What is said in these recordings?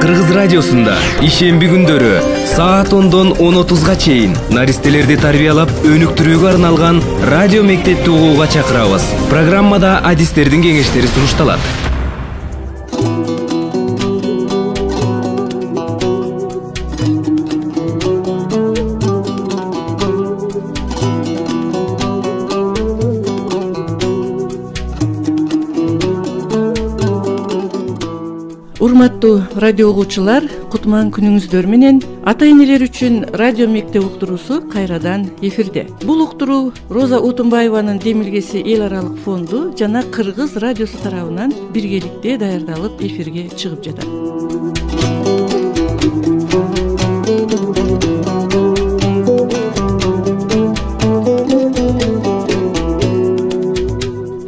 Кыргыз радиосунда ишемби күндөрү саат 10-дон 10:30га чейин наристелерди тарбиялап өнүктүрүүгө арналган радио мектепти угууга чакырабыз. Программада адистердин кеңештери сунушталат. Урматтуу радио угуучулар, кутман күнүңүздөр менен. Ата-энелер үчүн радио мектеп уктуруусу кайрадан эфирде. Бул уктуруу Роза Утунбаеванын Демилгеси эл аралык фонду жана Кыргыз радиосу тарабынан биргеликте даярдалып эфирге чыгып жатат.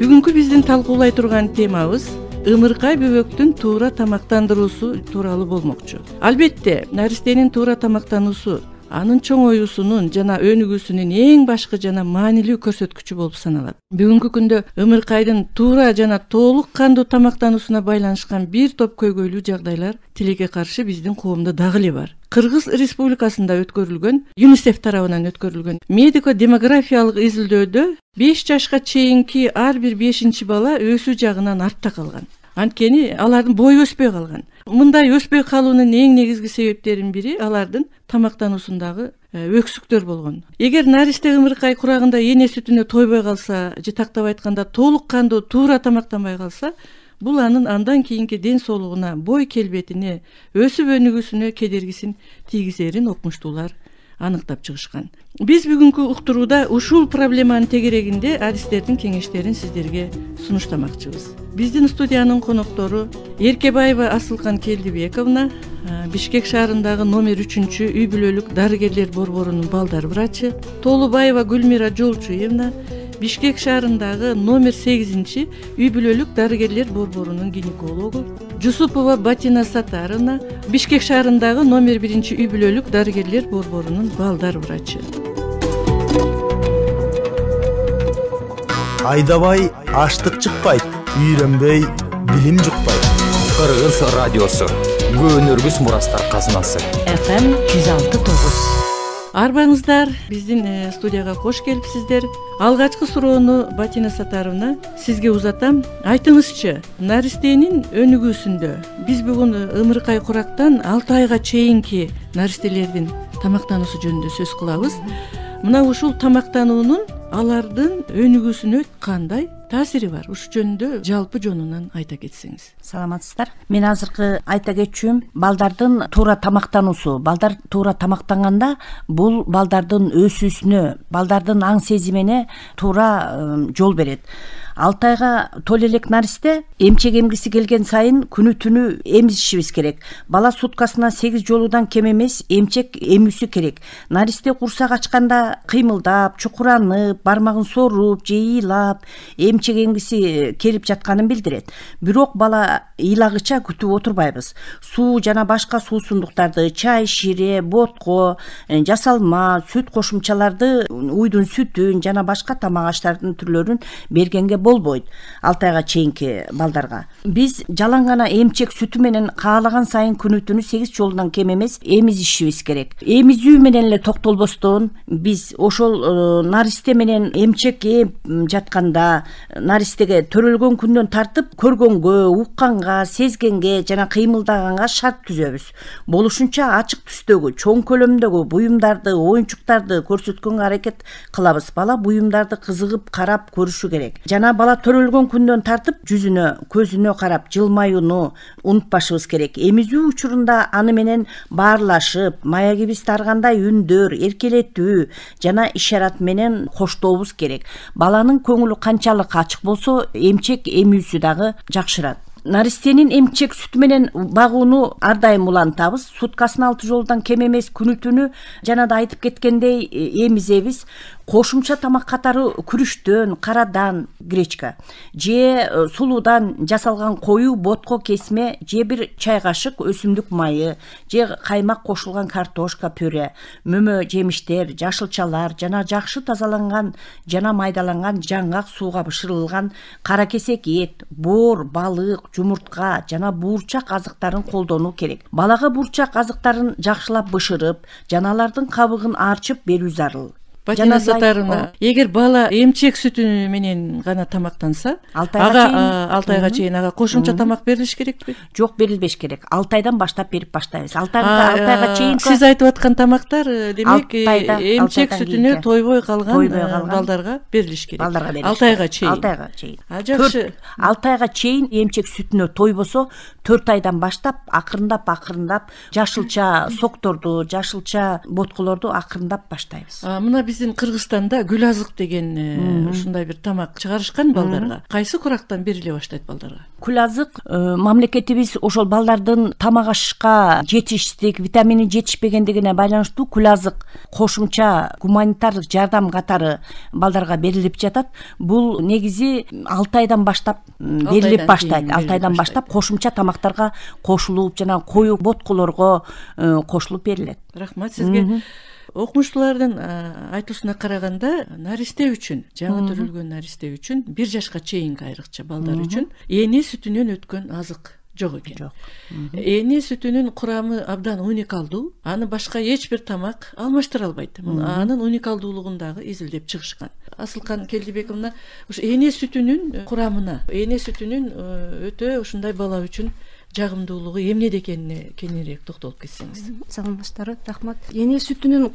Бүгүнкү биздин талкуулай турган темабыз ымыркай бөбөктүн туура тамактандыруусу тууралуу болмокчу. Албетте, наристенин туура тамактануусу анын чоңоюусунун жана өнүгүүсүнүн эң башкы жана маанилүү көрсөткүчү болуп саналат. Бүгүнкү күндө ымыркайдын туура жана толук кандуу тамактануусуна байланышкан бир топ көйгөйлүү жагдайлар тилекке каршы биздин коомдо дагы эле бар. Кыргыз Республикасында өткөрүлгөн, ЮНИСЕФ тарабынан өткөрүлгөн медико-демографиялык изилдөөдө 5 жашка чейинки ар бир 5-чи бала өсүү жагынан артта калган. Анткени алардын бою өспөй калган. Мындай өспөй калуунун эң негизги себептеринин бири алардын тамактануусундагы өксүктөр болгон. Эгер наристе ымыркай курагында эне сүтүнө тойбой калса, же тактап айтканда толук кандуу туура тамактанбай калса, бул анын андан кийинки ден соолугуна, бой келбетине, өсүп өнүгүүсүнө кедергисин тийгизерин окумуштуулар аныктап чыгышкан. Биз бүгүнкү уктурууда ушул проблеманын тегерегинде адистердин кеңештерин сиздерге сунуштамакчыбыз. Биздин студиянын коноктору Эркебаева Асылкан Келдибековна, Бишкек шаарындагы номер 3 үй бүлөлүк дарыгерлер борборунун балдар врачы, Толубаева Гүлмира Жолчуевна, Бишкек шаарындагы номер 8 үй бүлөлүк дарыгерлер борборунун гинекологу, Жусупова Батина Сатаровна, Бишкек шаарындагы номер 1 үй бүлөлүк дарыгерлер борборунун балдар врачы. Айдабай аштык чыкпайт, үйрөнбөй билим жукпайт. Кыргыз радиосу Көнөргүс мурастар казынасы. FM 106.9. Арбаңыздар, биздин студияга кош келипсиздер. Алгачкы суроону Батина Сатаровна сизге узатам. Айтыңызчы, наристенин өнүгүүсүндө биз бүгүн ымыркай курактан 6 айга чейинки наристелердин тамактануусу жөнүндө сөз кылабыз. Мына ушул тамактануунун алардын өнүгүүсүнө кандай таасири бар? Ушу жөнүндө жалпы жонунан айта кетсеңиз. Саламатсыздар. Мен азыркы айта кетчүм, балдардын туура тамактануусу. Балдар туура тамактанганда бул балдардын өсүүсүнө, балдардын аң сезимине туура жол берет. 6 айга толо элек наристе эмчек эмгиси келген сайын күнү түнү эмизишибиз керек. Бала суткасына 8 жолудан кем эмес эмчек эмүүсү керек. Наристе курсак ачканда кыймылдап, чукуранып, бармагын соруп, же ыйлап, эмчек эмгиси келип жатканын билдирет. Бирок бала ыйлагыча күтүп отурбайбыз. Суу жана башка суусундуктарды, чай, шире, ботко, жасалма, сүт кошумчаларды, уйдун сүтүн жана башка тамак аштардын түрлөрүн бергенге болбойт 6 айга чейинки балдарга. Биз жалаң гана эмчек сүтү менен каалаган сайын күнү түнү 8 жолунан кем эмес эмизишибиз керек. Эмизүү менен эле токтолбостон биз ошол наристе менен эмчек ээп жатканда наристеге төрөлгөн күндөн тартып көргөнгө, укканга, сезгенге жана кыймылдаганга шарт түзөбүз. Болушунча ачык түстөгү, чоң көлөмдөгү буюмдарды, оюнчуктарды көрсөткөнгө аракет кылабыз. Бала буюмдарды кызыгып карап көрүшү керек. Жана бала төрөлгөн күндөн тартып жүзүнө, көзүнө карап жылмаюуну унутпашыбыз керек. Эмизүү учурунда аны менен баарлашып, маягибиз таргандай үндөр, эркелетүү жана ишарат менен коштообуз керек. Баланын көңүлү канчалык ачык болсо, эмчек эмүүсү дагы жакшырат. Наристенин эмчек сүтү менен багууну ар дайым улантабыз. Суткасына 6 жолудан кем эмес күнү түнү жана да айтып кеткендей эмизебиз. кошумча тамак катары күрүчтөн, карадан гречка же сулуудан жасалган коюу ботко кесме же бир чай кашык өсүмдүк майы же каймак кошулган картошка пюре, мөмө жемиштер, жашылчалар жана жакшы тазаланган жана майдаланган жаңгак сууга бышырылган кара кесек эт, боор, балык, жумуртка жана буурчак азыктарын колдонуу керек. Балага буурчак азыктарын жакшылап бышырып, жана алардын кабыгын арчып берүү зарыл. Батина Сатарына, эгер бала эмчек сүтү менен гана тамактанса, 6 айга чейин ага кошумча тамак берилиш керекпи? Жок, берилбеш керек. 6 айдан баштап берип баштайбыз. 6 айга чейин сиз айтып аткан тамактар демек эмчек сүтүнө тойбой калган балдарга берилиш керек. 6 айга чейин. 6 айга чейин. Жакшы. 6 айга чейин эмчек сүтүнө тойбосо, 4 айдан баштап акырындап жашылча сокторду, жашылча ботколорду акырындап баштайбыз. Мына биздин Кыргызстанда гүл азык деген ушундай бир тамак чыгарышкан балдарга. Кайсы курактан бериле баштайт балдарга? Гүл азык мамлекетибиз ошол балдардын тамак ашышка жетишсиздик, витамини жетишпегендигине байланыштуу гүл азык кошумча гуманитардык жардам катары балдарга берилип жатат. Бул негизи 6 айдан баштап берилип баштайт. 6 айдан баштап кошумча тамактарга кошулуп жана коюу ботколорго кошулуп берилет. Рахмат сизге. Окумуштуулардын айтуусуна караганда, наристе үчүн, жаңы төрөлгөн наристе үчүн 1 жашка чейинки айрыкча балдар үчүн эне сүтүнөн өткөн азык жок экен. Эне сүтүнүн курамы абдан уникалдуу, аны башка эч бир тамак алмаштыра албайт. Анын уникалдуулугун дагы изилдеп чыгышкан. Асылкан Келдибековна, ушу эне сүтүнүн курамына, эне сүтүнүн өтө ушундай бала үчүн жагымдуулугу эмнеде экенине кеңирээк токтолуп кетсеңиз. Саламатсыздарбы, рахмат. Эне сүтүнүн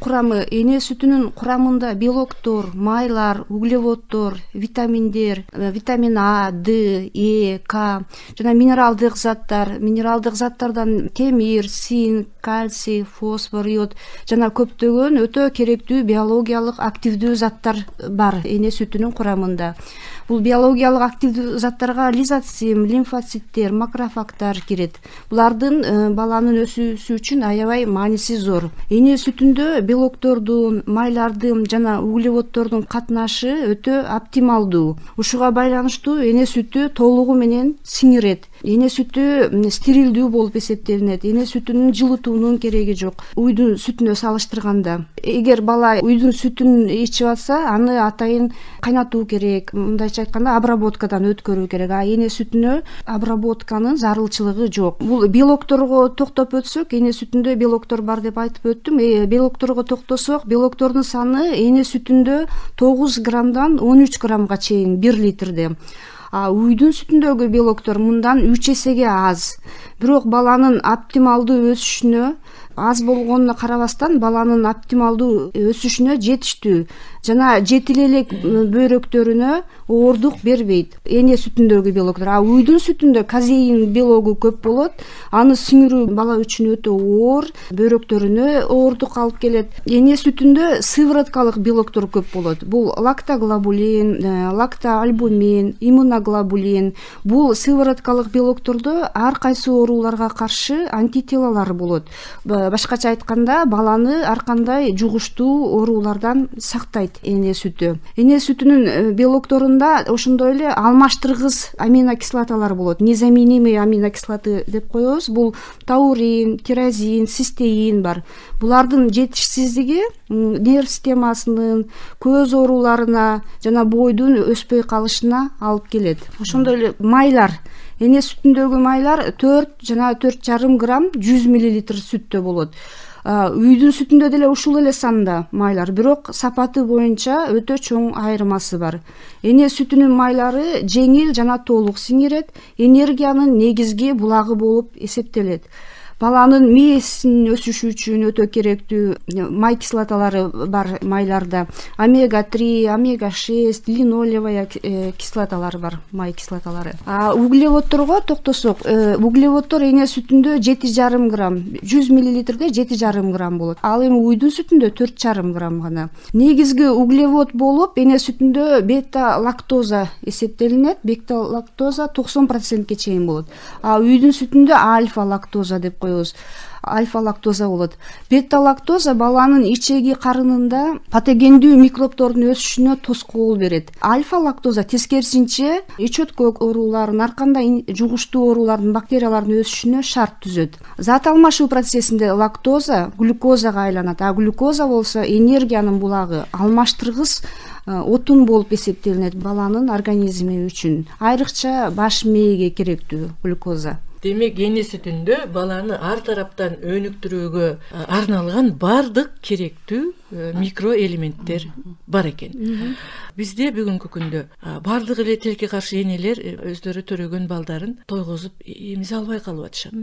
курамында белоктор, майлар, углеводдор, витаминдер, витамин А, Д, Е, К жана минералдык заттардан темир, цинк, кальций, фосфор, йод жана көптөгөн өтө керектүү биологиялык активдүү заттар бар эне сүтүнүн курамында. Бул биологиялык активдүү заттарга лизоцим, лимфоциттер, макрофагтар кирет. Булардын баланын өсүүсү үчүн аябай мааниси зор. Эне сүтүндө белоктордун, майлардын жана углеводдордун катнашы өтө оптималдуу. Ушуга байланыштуу эне сүтү толугу менен сиңирет. Эне сүтү стерилдүү болуп эсептелинет. Эне сүтүнүн жылытуунун кереги жок, уйдун сүтүнө салыштырганда. Эгер бала уйдун сүтүн ичип атса, аны атайын кайнатуу керек. Мындайча айтканда, обработкадан өткөрүү керек. А эне сүтүнө обработканын зарылчылыгы жок. Бул белокторго токтоп өтсөк, эне сүтүндө белоктор бар деп айтып өттүм. Белокторго токтосок, белоктордун саны эне сүтүндө 9 граммдан 13 граммга чейин 1 литрде. Уйдун сүтүндөгү белоктор мындан 3 эсеге аз. Бирок баланын оптималдуу өсүшүнө аз болгонуна карабастан баланын оптималдуу өсүшүнө жетиштүү жана жетил элек бөйрөктөрүнө оордук бербейт эне сүтүндөгү белоктор. Уйдун сүтүндө казеин белогу көп болот. Аны сиңирүү бала үчүн өтө оор, бөйрөктөрүнө оордук алып келет. Эне сүтүндө сывороткалык белоктор көп болот. Бул лактоглобулин, лактоальбумин, иммуноглобулин. Бул сывороткалык белоктордо ар кайсы ооруларга каршы антителалар болот. Башкача айтканда, баланы ар кандай жугуштуу оорулардан сактайт эне сүтү. Эне сүтүнүн белокторунда ошондой эле алмаштыргыс аминокислоталар болот. Незаменимый аминокислоты деп коебуз. Бул таурин, тирозин, цистеин бар. Булардын жетишсиздиги нерв системасынын, көз ооруларына жана бойдун өспөй калышына алып келет. Ошондой эле майлар. Эне сүтүндөгү майлар 4 жана 4,5 грамм 100 мл сүттө болот. Уйдун сүтүндө деле ушул эле санда майлар, бирок сапаты боюнча өтө чоң айырмасы бар. Эне сүтүнүн майлары жеңил жана толук сиңирет, энергиянын негизги булагы болуп эсептелет. Баланын мээсинин өсүшү үчүн өтө керектүү май кислоталары бар майларда. Омега-3, омега-6, линолевая кислоталары бар, май кислоталары. Углеводдорго токтосок, углеводдор эне сүтүндө 7,5 грамм, 100 мл 7,5 грамм болот. Ал эми уйдун сүтүндө 4,5 грамм гана. Негизги углевод болуп эне сүтүндө бета-лактоза эсептелинет. Бета-лактоза 90% чейин болот. Уйдун сүтүндө альфа-лактоза деп коебуз. Альфа лактоза болот. Бета лактоза баланын ичеги карынында патогендүү микробтордун өсүшүнө тоскоол берет. Альфа лактоза тескерисинче ич өткөк ооруларын, арканда жугуштуу оорулардын, бактериялардын өсүшүнө шарт түзөт. Зат алмашуу процессинде лактоза глюкозага айланат, а глюкоза болсо энергиянын булагы, алмаштыргыс отун болуп эсептелинет баланын организми үчүн. Айрыкча баш мээге керектүү глюкоза. Демек эне сүтүндө баланы ар тараптан өнүктүрүүгө арналган бардык керектүү микроэлементтер бар экен. Бизде бүгүнкү күндө бардык эле тилекке каршы энелер өздөрү төрөгөн балдарын тойгозуп эмизе албай калып атышат.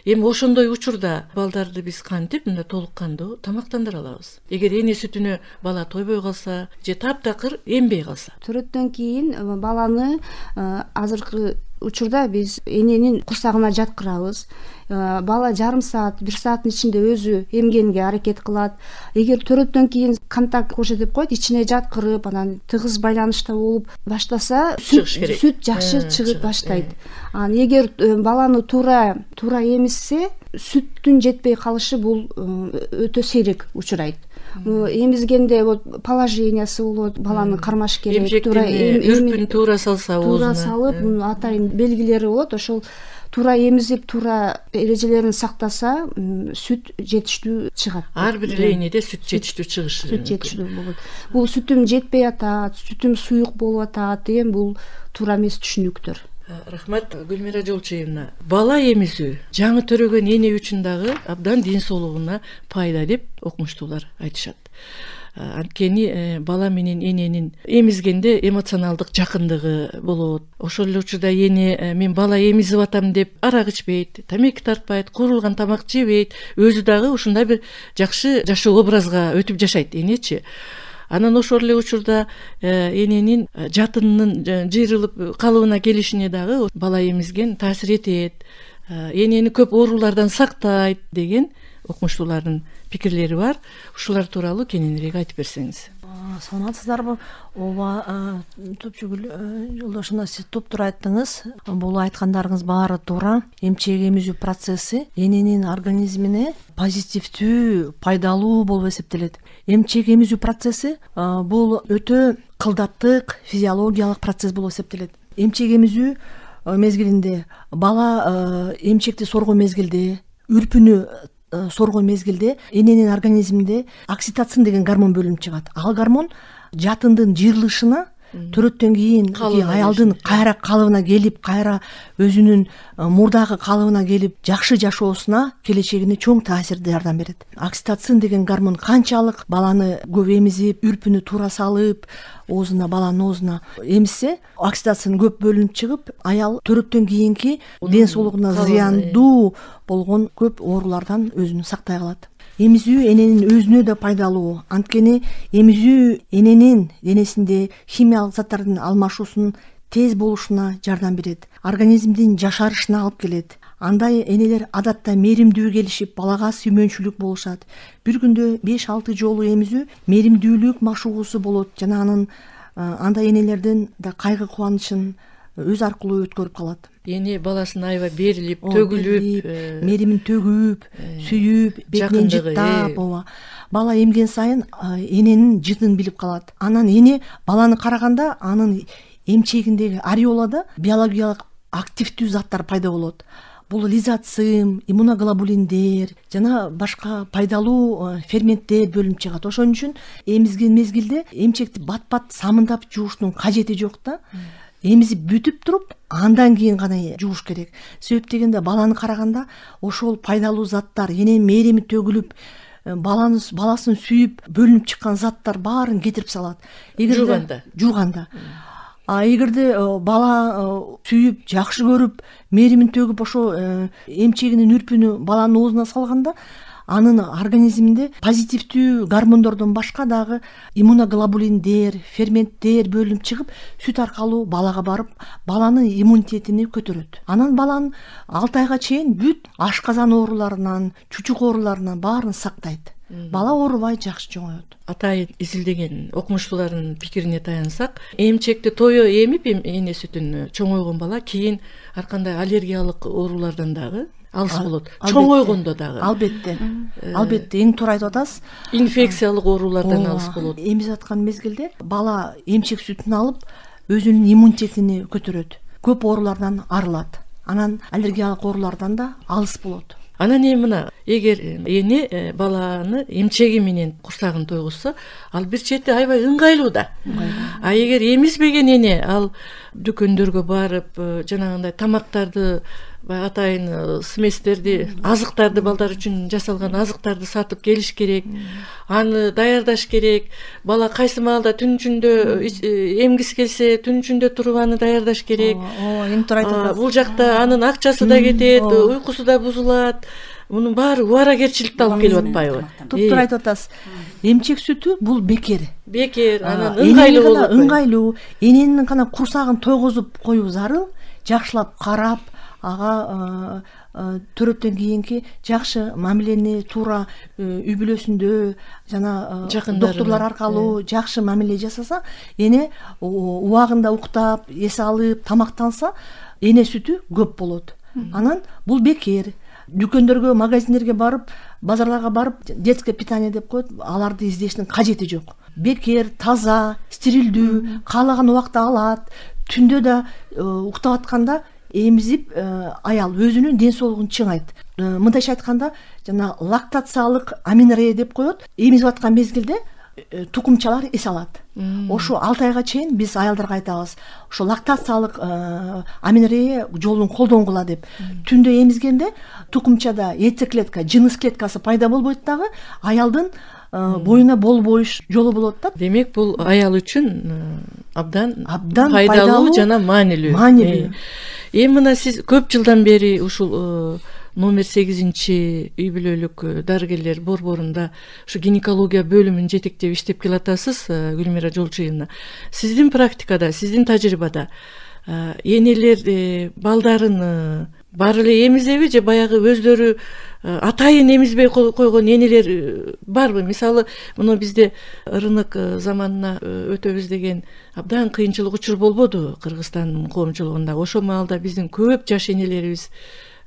Эми ошондой учурда балдарды биз кантип мындай толук кандуу тамактандыра алабыз? Эгер эне сүтүнө бала тойбой калса же таптакыр эмбей калса? Төрөттөн кийин баланы азыркы учурда биз эненин курсагына жаткырабыз. Бала жарым саат, 1 сааттын ичинде өзү эмгенге аракет кылат. Эгер төрөттөн кийин контакт кошо деп коет, ичине жаткырып, анан тыгыз байланышта болуп баштаса, сүт жакшы чыгып баштайт. Эгер баланы туура эмизсе, сүттүн жетпей калышы бул өтө сейрек учурайт. Эмизгенде вот положениясы болот, баланы кармаш керек, үрпүн туура салса, туура салып, атайын белгилери болот. Ошол туура эмизип, туура эрежелерин сактаса, сүт жетиштүү чыгат. Ар бир энеде сүт жетиштүү чыгышы. Сүт жетиштүү болот. Бул сүтүм жетпей атат, сүтүм суюк болуп атат деген бул туура эмес түшүнүктөр. Рахмат, Гүлмира Жолчуевна. Бала эмизүү жаңы төрөгөн эне үчүн дагы абдан ден соолугуна пайда деп окумуштуулар айтышат. Анткени бала менен эненин эмизгенде эмоционалдык жакындыгы болот. Ошол эле учурда эне мен бала эмизип атам деп арак ичпейт, тамеки тартпайт, куурулган тамак жебейт, өзү дагы ушундай бир жакшы жашоо образга өтүп жашайт энечи. Анан ошол эле учурда эненин жатынынын жыйрылып калыбына келишине дагы бала эмизген таасир этет, энени көп оорулардан сактайт деген окумуштуулардын пикирлери бар. Ушулар тууралуу кененирээк айтып берсеңиз. Саламатсыздарбы? Ооба, Топчугүл жолдошуна сиз туптуура айттыңыз. Бул айткандарыңыз баары туура. Эмчек эмизүү процесси эненин организмине позитивдүү, пайдалуу болуп эсептелет. Эмчек эмизүү процесси бул өтө кылдаттык физиологиялык процесс болуп эсептелет. Эмчек эмизүү мезгилинде бала эмчекти соргон мезгилде, үрпүнү соргон мезгилде эненин организминде окситоцин деген гормон бөлүнүп чыгат. Ал гормон жатындын жыйрылышына төрөттөн кийин аялдын кайра калыбына келип, кайра өзүнүн мурдагы калыбына келип, жакшы жашоосуна, келечегине чоң таасирди жардам берет. Окситоцин деген гормон канчалык баланы көп эмизип, үрпүнү туура салып, баланын оозуна эмизсе, окситоцин көп бөлүнүп чыгып, аял төрөттөн кийинки ден соолугуна зыяндуу болгон көп оорулардан өзүн сактай калат. Эмизүү эненин өзүнө да пайдалуу. Анткени эмизүү эненин денесинде химиялык заттардын алмашуусунун тез болушуна жардам берет. Организмдин жашарышына алып келет. Андай энелер адатта мээримдүү келишип, балага сүймөнчүлүк болушат. Бир күндө 5-6 жолу эмизүү мээримдүүлүк машыгуусу болот. Жана андай энелердин да кайгы кубанычын өз аркылуу өткөрүп калат. Эне баласына аябай берилип, төгүлүп, мээримин төгүп, сүйүп, бетинен жыттап, бала эмген сайын эненин жытын билип калат. Анан эне баланы караганда анын эмчегиндеги ареолада биологиялык активдүү заттар пайда болот. Бул лизоцим, иммуноглобулиндер жана башка пайдалуу ферменттер бөлүнүп чыгат. Ошон үчүн эмизген мезгилде эмчекти бат-бат самындап жууштун кажети жок да. Эмизип бүтүп туруп, андан кийин гана жууш керек. Себеп дегенде баланы караганда ошол пайдалуу заттар, эненин мээрими төгүлүп, баласын сүйүп, бөлүнүп чыккан заттар баарын кетирип салат. Жууганда. Эгерде бала сүйүп, жакшы көрүп, мээримин төгүп, ошо эмчегинин үрпүнү баланын оозуна салганда, анын организминде позитивдүү гормондордон башка дагы иммуноглобулиндер, ферменттер бөлүнүп чыгып, сүт аркылуу балага барып, баланын иммунитетини көтөрөт. Анан баланын 6 айга чейин бүт ашказан ооруларынан, чучук ооруларынан баарын сактайт. Бала оорубай жакшы чоңоет. Атайын изилдеген окумуштуулардын пикирине таянсак, эмчекти тое эмип эне сүтүн чоңойгон бала кийин ар кандай аллергиялык оорулардан дагы алыс болот. Чоңойгондо дагы. Албетте, эң туура айтып атасыз. Инфекциялык оорулардан алыс болот. Эмизип аткан мезгилде бала эмчек сүтүн алып өзүнүн иммунитетин көтөрөт. Көп оорулардан арылат. Анан аллергиялык оорулардан да алыс болот. Анан мына эгер эне баланы эмчеги менен курсагын тойгузса, ал бир чети аябай ыңгайлуу да. А эгер эмизбеген эне ал дүкөндөргө барып, жанагындай тамактарды, атайын сместерди, азыктарды, балдар үчүн жасалган азыктарды сатып келиш керек. Аны даярдаш керек. Бала кайсы маалда түн ичинде эмгиси келсе, түн ичинде туруп аны даярдаш керек. Эң туура айтып атасыз. Бул жакта анын акчасы да кетет, уйкусу да бузулат. Мунун баары убаракерчиликти алып келип атпайбы? Туптуура айтып атасыз. Эмчек сүтү бул бекер, анан ыңгайлуу болот. Ыңгайлуу. Эненин гана курсагын тойгузуп коюу зарыл, жакшылап карап, ага төрөттөн кийинки жакшы мамилени туура үй бүлөсүндө жана доктурлар аркылуу жакшы мамиле жасаса, эне убагында уктап, эс алып, тамактанса, эне сүтү көп болот. Анан бул бекер. Дүкөндөргө, магазиндерге барып, базарларга барып, детское питание деп коет, аларды издештин кажети жок. Бекер, таза, стерилдүү, каалаган убакта алат. Түндө да уктап атканда эмизип аял өзүнүн ден соолугун чыңайт. Мындайча айтканда, жана лактациялык аминорея деп коет. Эмизип аткан мезгилде тукумчалар эс алат. Ошо 6 айга чейин биз аялдарга айтабыз. Ошо лактациялык аминорея жолун колдонгула деп. Түндө эмизгенде тукумчада яйцеклетка, жыныс клеткасы пайда болбойт дагы, аялдын боюна болбоюш жолу болот да. Демек бул аял үчүн абдан пайдалуу жана маанилүү. Мына сиз көп жылдан бери ушул номер 8 үй бүлөлүк дарыгерлер борборунда ушу гинекология бөлүмүн жетектеп иштеп келатасыз, Гүлмира Жолчуевна. Сиздин практикада, сиздин тажрыйбада энелер балдарын баары эле эмизеби же баягы өздөрү атайын эмизбей койгон энелер барбы? Мисалы, мына бизде рынок заманына өтөбүз деген абдан кыйынчылык учур болбоду Кыргызстандын коомчулугунда. Ошол маалда биздин көп жаш энелерибиз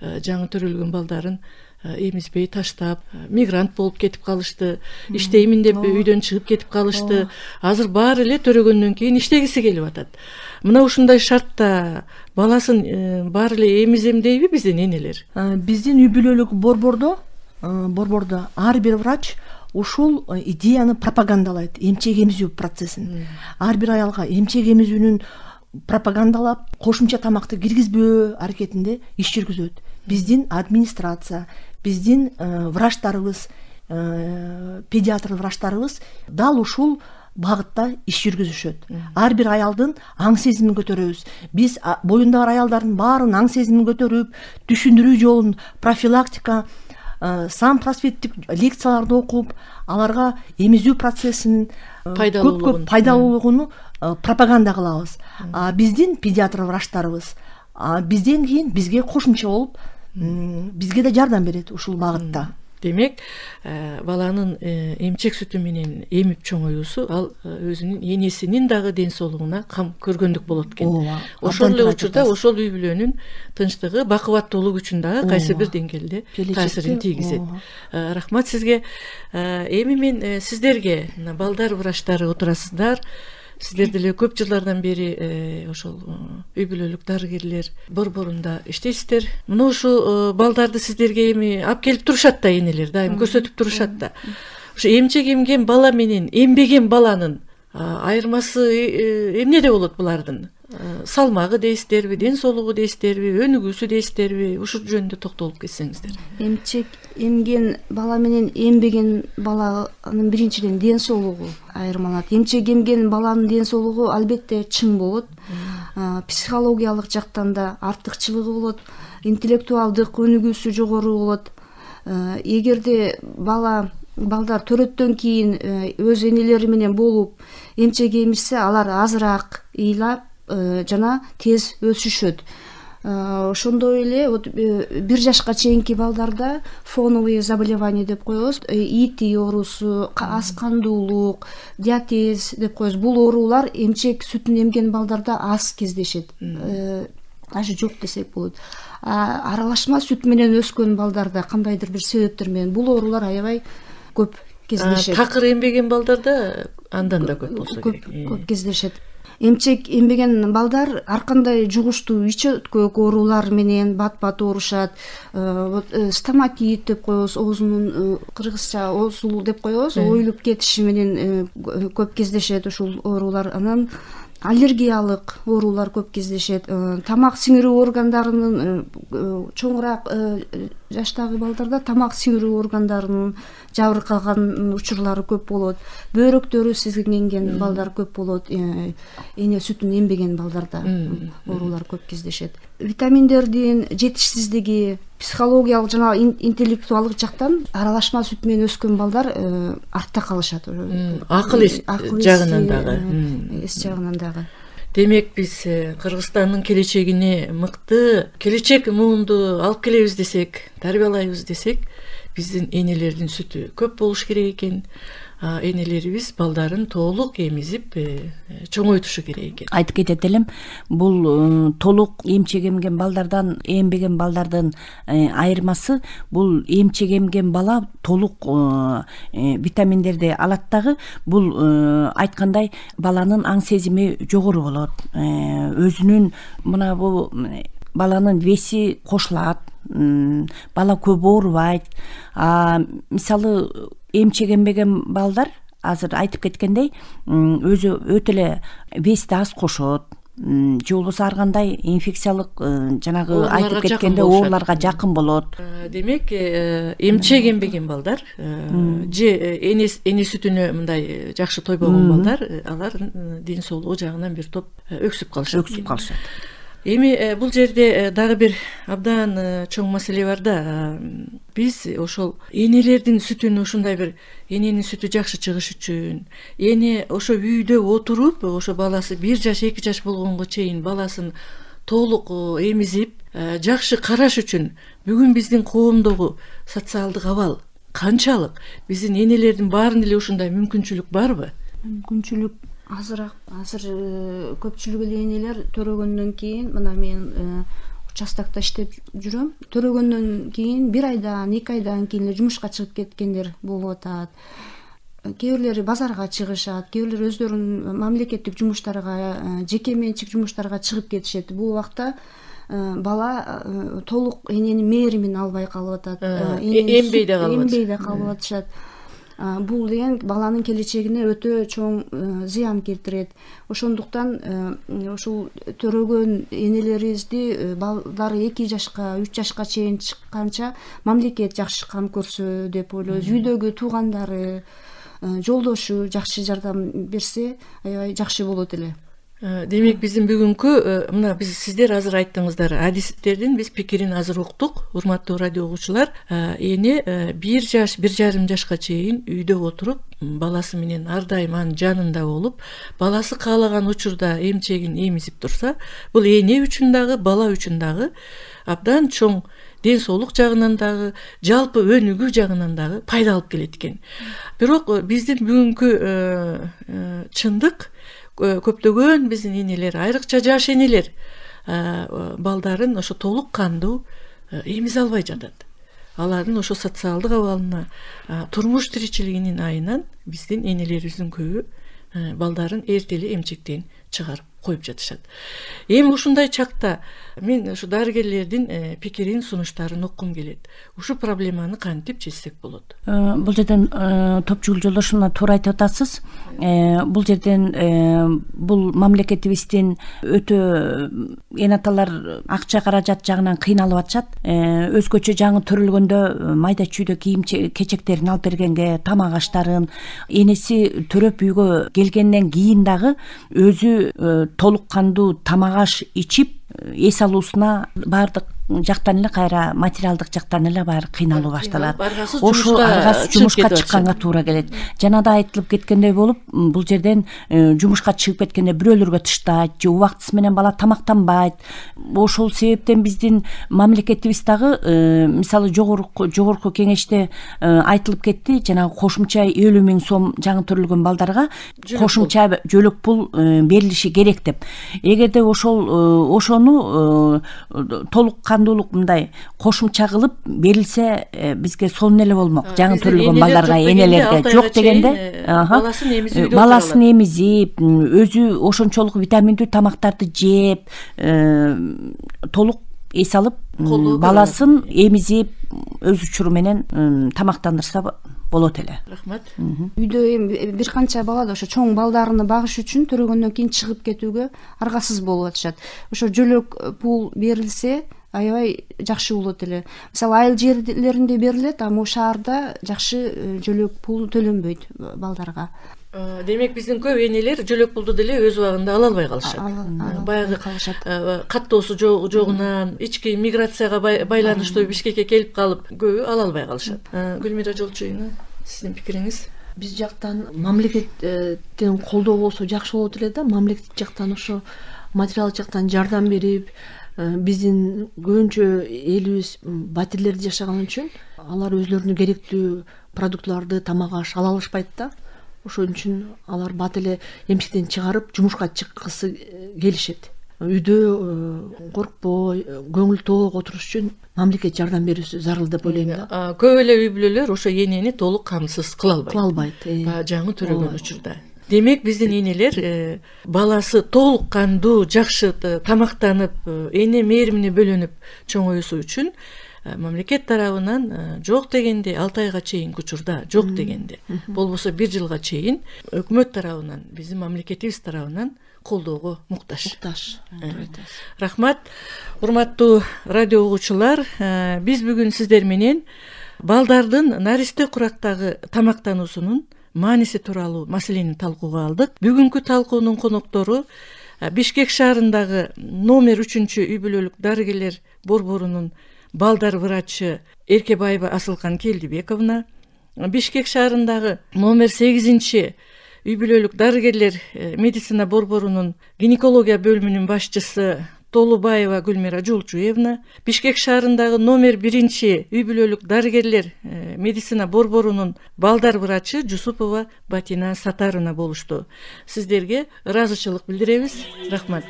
жаңы төрөлгөн балдарын эмизбей таштап, мигрант болуп кетип калышты, иштеймин деп үйдөн чыгып кетип калышты. Азыр баары эле төрөгөндөн кийин иштегиси келип атат. Мына ушундай шартта баласын баары эле эмизем дейби биздин энелер? Биздин үй бүлөлүк борбордо ар бир врач ушул идеяны пропагандалайт, эмчек эмизүү процессин. Ар бир аялга эмчек эмизүүнүн пропагандалап, кошумча тамакты киргизбөө аракетинде иш жүргүзөт. Биздин администрация, биздин врачтарыбыз, педиатр врачтарыбыз дал ушул багытта иш жүргүзүшөт. Ар бир аялдын аң сезимин көтөрөбүз. Биз боюнда бар аялдардын баарын аң сезимин көтөрүп, түшүндүрүү жолун, профилактика, сан просветтик лекцияларды окуп, аларга эмизүү процессинин көп пайдалуулугун пропаганда кылабыз. Биздин педиатр врачтарыбыз бизден кийин бизге кошумча болуп, бизге да жардам берет ушул багытта. Демек, баланын эмчек сүтү менен эмип чоңоюусу ал өзүнүн энесинин дагы ден соолугуна кам көргөндүк болот экен. Ошол эле учурда ошол үй бүлөнүн тынчтыгы, бакубаттуулугу үчүн дагы кайсы бир деңгээлде таасирин тийгизет. Рахмат сизге. Эми мен сиздерге, балдар врачтары отурасыздар. Сиздер деле көп жылдардан бери ошол үй бүлөлүк дарыгерлер борборунда иштейсиздер. Мына ушул балдарды сиздерге эми алып келип турушат да, энелер дайым көрсөтүп турушат да. Ушу эмчек эмген бала менен эмбеген баланын айырмасы эмнеде болот булардын? Салмагы дейсиздерби, ден соолугу дейсиздерби, өнүгүүсү дейсиздерби? Ушул жөнүндө токтолуп кетсеңиздер. Эмчек эмген бала менен эмбеген баланын биринчиден ден соолугу айырмаланат. Эмчек эмген баланын ден соолугу албетте чың болот. Психологиялык жактан да артыкчылыгы болот, интеллектуалдык өнүгүүсү жогору болот. Эгерде балдар төрөттөн кийин өз энелери менен болуп эмчек эмишсе, алар азыраак ыйлап жана тез өсүшөт. Ошондой эле 1 жашка чейинки балдарда фоновые заболевания деп коебуз, ИТ оорусу, аз кандуулук, диатез деп коебуз. Бул оорулар эмчек сүтүн эмген балдарда аз кездешет. Аж жок десек болот. аралашма сүт менен өскөн балдарда кандайдыр бир себептер менен бул оорулар аябай көп кездешет. Такыр эмбеген балдарда андан да көп болсо керек. Көп кездешет. Эмчек эмбеген балдар ар кандай жугуштуу ич өткөк оорулар менен бат оорушат. Стоматит деп коебуз, оозунун кыргызча оозул деп коебуз, оюлуп кетиши менен көп кездешет ушул оорулар. Анан аллергиялык оорулар көп кездешет. Тамак сиңирүү органдарынын чоңураак жаштагы балдарда тамак сиңирүү органдарынын жабыркаган учурлары көп болот. Бөйрөктөрү сезгенген балдар көп болот. Эне сүтүн эмбеген балдарда оорулар көп кездешет. Витаминдердин жетишсиздиги, психологиялык жана интеллектуалдык жактан аралашма сүт менен өскөн балдар артта калышат. Акыл эс жагынан дагы. Эс жагынан дагы. Демек биз Кыргызстандын келечегине мыкты келечек муунду алып келебиз десек, тарбиялайбыз десек, биздин энелердин сүтү көп болуш керек экен. Энелерибиз балдарын толук эмизип чоңойтушу керек экен. Айтып кетет элем, бул толук эмчек эмген балдардан эмбеген балдардын айырмасы, бул эмчек эмген бала толук витаминдерди алат дагы, бул айткандай баланын аң сезими жогору болот. Өзүнүн мына бул баланын веси кошулат, бала көп оорубайт. Мисалы эмчек эмбеген балдар азыр айтып кеткендей өзү өтө эле вести аз кошот, же болбосо ар кандай инфекциялык жанагы айтып кеткенде ооруларга жакын болот. Демек эмчек эмбеген балдар же эне сүтүнө мындай жакшы тойбогон балдар, алардын ден соолугу жагынан бир топ өксүп калышат. Эми бул жерде дагы бир абдан чоң маселе бар да. Биз ошол энелердин сүтүн ушундай бир эненин сүтү жакшы чыгыш үчүн, эне ошо үйдө отуруп, ошо баласы 1 жаш 2 жаш болгонго чейин баласын толук эмизип, жакшы караш үчүн бүгүн биздин коомдогу социалдык абал канчалык? Биздин энелердин баарында эле ушундай мүмкүнчүлүк барбы? Мүмкүнчүлүк азыр көпчүлүк эле энелер төрөгөндөн кийин, мына мен участокто иштеп жүрөм, төрөгөндөн кийин 1 айдан 2 айдан кийин эле жумушка чыгып кеткендер болуп атат. Кээ бирлери базарга чыгышат, кээ бирлери өздөрүнүн мамлекеттик жумуштарга, жеке менчик жумуштарга чыгып кетишет. Бул убакта бала толук эненин мээримин албай калып атат. Эмбей да калып атышат. Бул деген баланын келечегине өтө чоң зыян келтирет. Ошондуктан ушул төрөгөн энелерибизди балдары 2 жашка 3 жашка чейин чыкканча мамлекет жакшы кам көрсө деп ойлойбуз. Үйдөгү туугандары, жолдошу жакшы жардам берсе, аябай жакшы болот эле. Демек биздин бүгүнкү мына биз сиздер азыр айттыңыздар, адистердин биз пикирин азыр уктук. Урматтуу радио угуучулар, эне 1 жаш 1,5 жашка чейин үйдө отуруп, баласы менен ар дайым анын жанында болуп, баласы каалаган учурда эмчегин эмизип турса, бул эне үчүн дагы, бала үчүн дагы абдан чоң ден соолук жагынан дагы, жалпы өнүгүү жагынан дагы пайда алып келет экен. Бирок биздин бүгүнкү чындык, көптөгөн биздин энелер, айрыкча жаш энелер балдарын ошо толук кандуу эмизе албай жатат. Алардын ошо социалдык абалына, турмуш тиричилигинин айынан биздин энелерибиздин көбү балдарын эртели эмчектен чыгарып коюп жатышат. Эми ушундай чакта мен ушу дарыгерлердин пикирин, сунуштарын оккум келет. Ушу проблеманы кантип чечсек болот? Бул жерден топчугул жолдошумна туура айтып атасыз. Бул жерден бул мамлекетибиздин өтө эн аталар акча каражат жагынан кыйналып атышат. Өзгөчө жаңы төрөлгөндө майда чүйдө кийим кечектерин алып бергенге, тамак аштарын энеси төрөп үйгө келгенден кийин дагы өзү толук кандуу тамак аш ичип эс алуусуна баардык жактан эле кайра материалдык жактан эле баары кыйналуу башталат. Ошо аргасы жумушка чыкканга туура келет. Жана да айтылып кеткендей болуп, бул жерден жумушка чыгып кеткенде бирөөлөргө тыштайт, же убактысы менен бала тамактанбайт. Ошол себептен биздин мамлекетибиз дагы мисалы жогорку кеңеште айтылып кетти, жанагы кошумча 50 000 сом жаңы төрөлгөн балдарга кошумча жөлөк пул берилиши керек деп. Эгерде ошону толук кандуулук мындай кошумча кылып берилсе бизге сонун эле болмок. Жаңы төрөлгөн балдарга, энелерге жок дегенде баласын эмизип, өзү ошончолук витаминдүү тамактарды жеп, толук эс алып, баласын эмизип, өз учуру менен тамактандырса болот эле. Рахмат. Үйдө эми бир канча бала да ошо чоң балдарыны багыш үчүн төрөгөндөн кийин чыгып кетүүгө аргасыз болуп атышат. Ошо жөлөк пул берилсе аябай жакшы болот эле. Мисалы айыл жерлеринде берилет, ама шаарда жакшы жөлөк пул төлөнбөйт балдарга. Демек биздин көп энелер жөлөк пулду деле өз убагында ала албай калышат. Баягы каттоосу жогунан, ички миграцияга байланыштуу Бишкекке келип калып, көбү ала албай калышат. Гүлмира Жолчуевна, сиздин пикириңиз? Биз жактан мамлекеттен колдоо болсо жакшы болот эле да, мамлекет жактан ошо материал жактан жардам берип, биздин көбүнчө элибиз батирлерде жашаган үчүн алар өзлөрүнө керектүү продуктларды, тамак аш ала алышпайт да. Ошон үчүн алар бат эле эмчиктен чыгарып жумушка чыккысы келишет. Үйдө коркпой, көңүл тоок отуруш үчүн мамлекет жардам берүүсү зарыл деп ойлойм да. Көп эле үй бүлөлөр ошо энени толук камсыз кыла албайт. Жаңы төрөгөн учурда. Демек биздин энелер баласы толук кандуу, жакшы тамактанып, эне мээримине бөлөнүп чоңоюусу үчүн мамлекет тарабынан жок дегенде 6 айга чейинки учурда жок дегенде, болбосо 1 жылга чейин өкмөт тарабынан, биздин мамлекетибиз тарабынан колдоого муктаж. Рахмат. Урматтуу радио угуучулар, биз бүгүн сиздер менен балдардын наристе курактагы тамактануусунун мааниси тууралуу маселени талкууга алдык. Бүгүнкү талкуунун коноктору Бишкек шаарындагы номер 3 үй бүлөлүк дарыгерлер борборунун балдар врачы Эркебаева Асылкан Келдибековна, Бишкек шаарындагы номер 8 үй бүлөлүк дарыгерлер медицина борборунун гинекология бөлүмүнүн башчысы Толубаева Гүлмира Жолчуевна, Бишкек шаарындагы номер 1 үй бүлөлүк дарыгерлер медицина борборунун балдар врачы Жусупова Батина Сатарына болушту. Сиздерге ыраазычылык билдиребиз. Рахмат.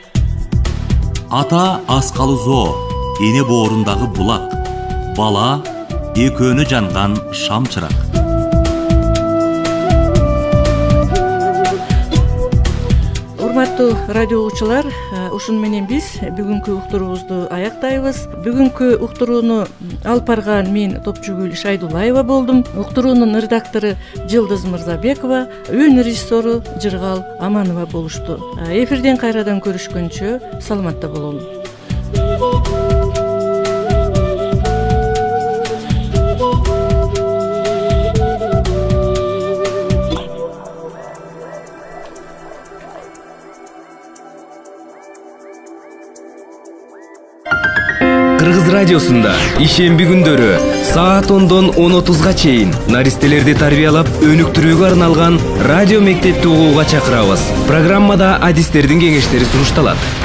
Ата аскалы зоо, эне боорундагы булак, бала экөөнү жанган шам чырак. Урматтуу радио угуучулар, ушун менен биз бүгүнкү уктуруубузду аяктайбыз. Бүгүнкү уктурууну алып барган мен Топчугүл Шайдулаева болдум. Уктуруунун редактору Жылдыз Мырзабекова, үн режиссеру Жыргал Аманова болушту. Эфирден кайрадан көрүшкөнчө саламатта бололу. Кыргыз радиосунда ишемби күндөрү саат 10-дон 10:30га чейин наристелерди тарбиялап өнүктүрүүгө арналган радио мектепти угууга чакырабыз. Программада адистердин кеңештери сунушталат.